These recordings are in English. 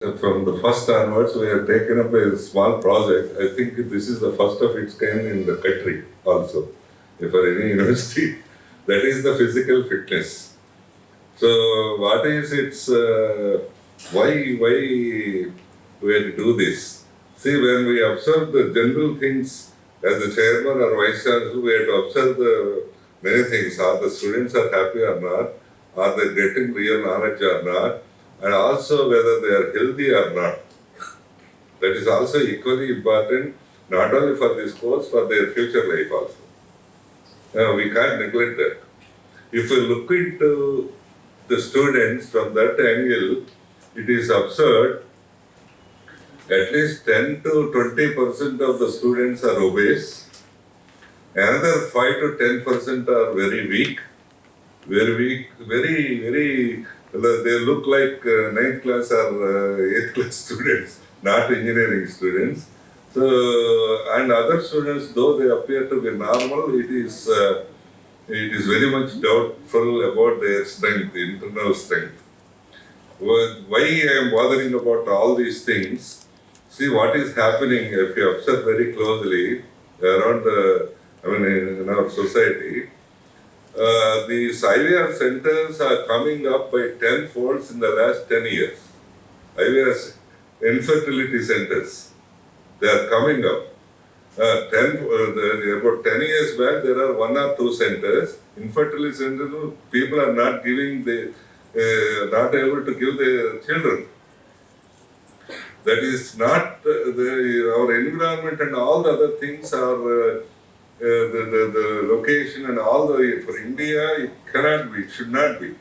From the first onwards, we have taken up a small project. I think this is the first of its kind in the country also, for any university. That is the physical fitness. So, what is its, why we have to do this? See, when we observe the general things as the chairman or vice chancellor, we have to observe the many things. Are the students are happy or not? Are they getting real knowledge or not? And also whether they are healthy or not. That is also equally important, not only for this course, for their future life also. We can't neglect that. If we look into the students from that angle, it is absurd. At least 10 to 20% of the students are obese. Another 5 to 10% are very weak, very, they look like 9th class or 8th class students, not engineering students. So, and other students, though they appear to be normal, it is very much doubtful about their strength, internal strength. Why I am bothering about all these things? See what is happening if you observe very closely around in our society. These IVR centers are coming up by 10 folds in the last 10 years. IVR infertility centers, they are coming up. About 10 years back, there are 1 or 2 centers. Infertility centers, people are not giving not able to give their children. That is not our environment and all the other things are. The location and all for India, it cannot be, it should not be.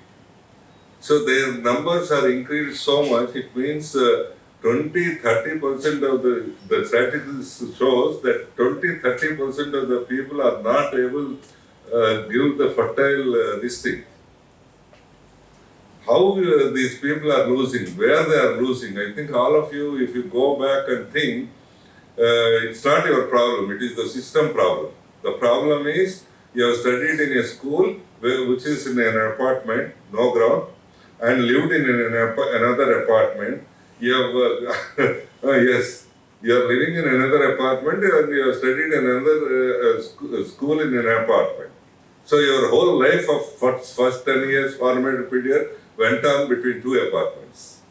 So their numbers are increased so much, it means 20-30% of the statistics shows that 20-30% of the people are not able to give the fertile this thing. How these people are losing, where they are losing. I think all of you, if you go back and think, it's not your problem, it is the system problem. The problem is you have studied in a school which is in an apartment, no ground, and lived in another apartment. You have, yes, you are living in another apartment and you have studied in another school in an apartment. So your whole life of first 10 years formative period went on between 2 apartments.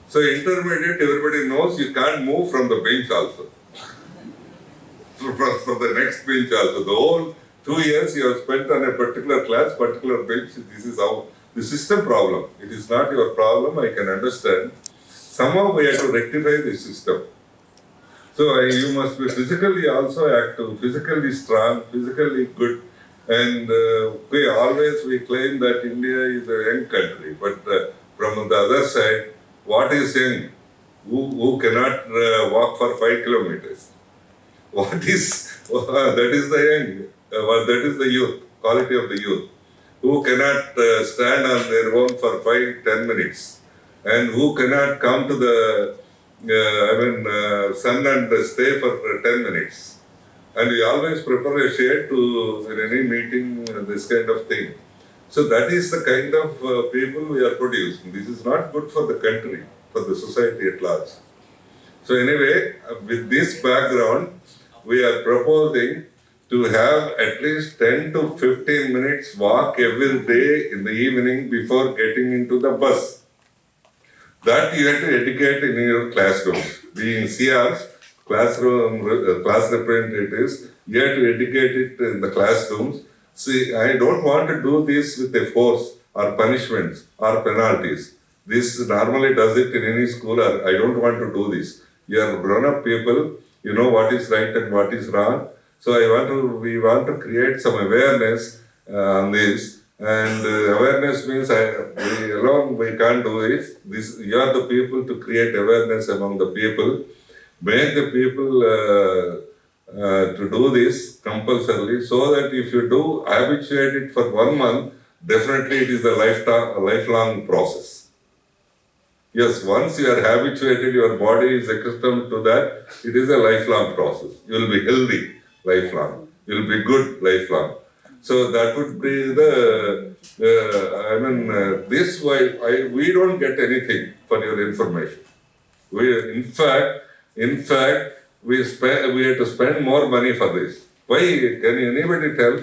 So intermediate, everybody knows you can't move from the bench also. From the next bench also. The whole 2 years you have spent on a particular class, particular bench. This is how the system problem. It is not your problem, I can understand. Somehow we have to rectify the system. So you must be physically also active, physically strong, physically good. And always we claim that India is a young country. But from the other side, what is young? Who cannot walk for 5 kilometers? What is, that is the young, that is the youth, quality of the youth, who cannot stand on their own for 5-10 minutes, and who cannot come to the sun and stay for 10 minutes. And we always prefer a shade to, in any meeting, this kind of thing. So that is the kind of people we are producing. This is not good for the country, for the society at large. So anyway, with this background, we are proposing to have at least 10 to 15 minutes walk every day in the evening before getting into the bus. That you have to educate in your classrooms. Being CRs, class representatives, you have to educate it in the classrooms. See, I don't want to do this with a force or punishments or penalties. This normally does it in any school. I don't want to do this. You are grown-up people. You know what is right and what is wrong. So we want to create some awareness on this. And awareness means we alone we can't do it. You are the people to create awareness among the people. Make the people to do this compulsorily, so that if you do habituate it for 1 month, definitely it is a lifelong process. Yes, once you are habituated, your body is accustomed to that, it is a lifelong process. You will be healthy lifelong. You will be good lifelong. So that would be this way, we don't get anything for your information. In fact, we had to spend more money for this. Why? Can anybody tell?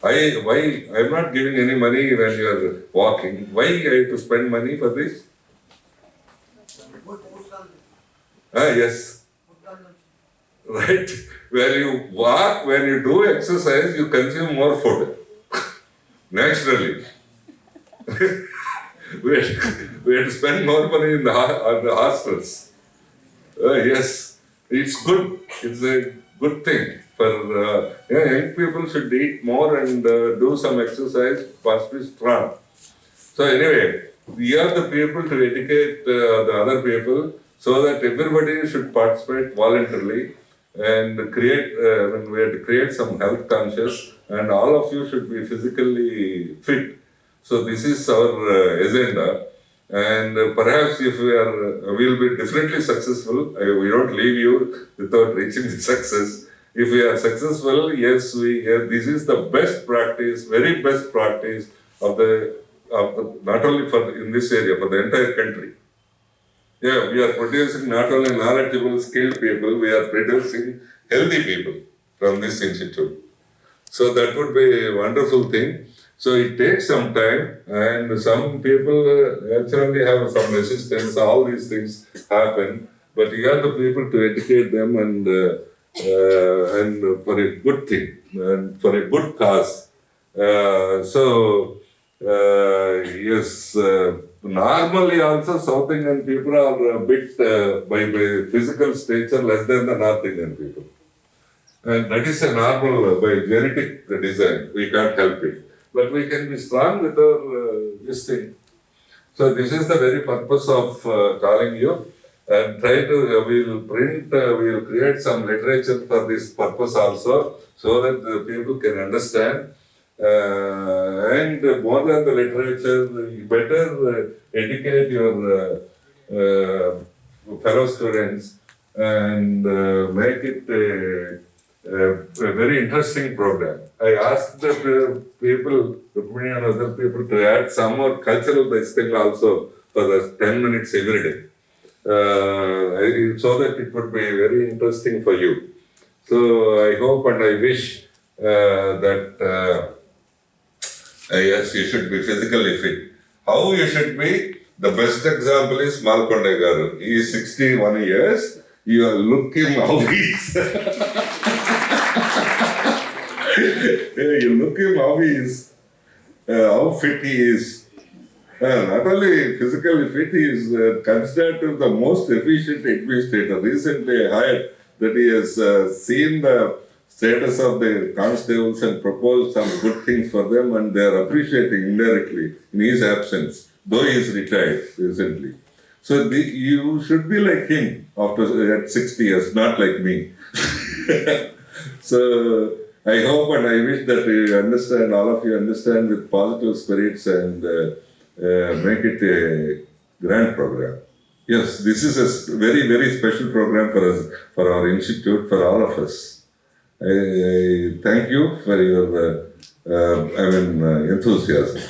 I'm not giving any money when you are walking. Why I have to spend money for this? Yes. Right. When you walk, when you do exercise, you consume more food. Naturally. we had to spend more money on the hostels. Yes. It's good. It's a good thing. For young people should eat more and do some exercise, must be strong. So anyway, we are the people to educate the other people so that everybody should participate voluntarily and create, we have to create some health conscious, and all of you should be physically fit. So this is our agenda, and perhaps if we'll be differently successful. We don't leave you without reaching the success. If we are successful, yes, this is the best practice, very best practice of the not only in this area, for the entire country. Yeah, we are producing not only knowledgeable, skilled people, we are producing healthy people from this institute. So that would be a wonderful thing. So it takes some time, and some people naturally have some resistance. All these things happen, but you are the people to educate them and for a good thing and for a good cause. Yes. Normally also South Indian people are a bit by physical stature less than the North Indian people. And that is a normal by genetic design. We can't help it. But we can be strong with our this thing. So this is the very purpose of calling you, and try to, we will create some literature for this purpose also, so that the people can understand. And more than the literature, you better educate your fellow students and make it a very interesting program. I asked the people, Rukmini and other people, to add some more cultural this thing also for the 10 minutes every day. So that it would be very interesting for you. So I hope and I wish that yes, you should be physically fit. How you should be? The best example is Malkonde Garu. He is 61 years. You look him how he is. You look him how he is, how fit he is. Not only physically fit, he is considered to the most efficient administrator. Recently I heard that he has seen the status of the constables and proposed some good things for them, and they are appreciating indirectly in his absence, though he is retired recently. So you should be like him at 60 years, not like me. So I hope and I wish that you understand, all of you understand with positive spirits and make it a grand program. Yes, this is a very, very special program for us, for our institute, for all of us. I thank you for your enthusiasm.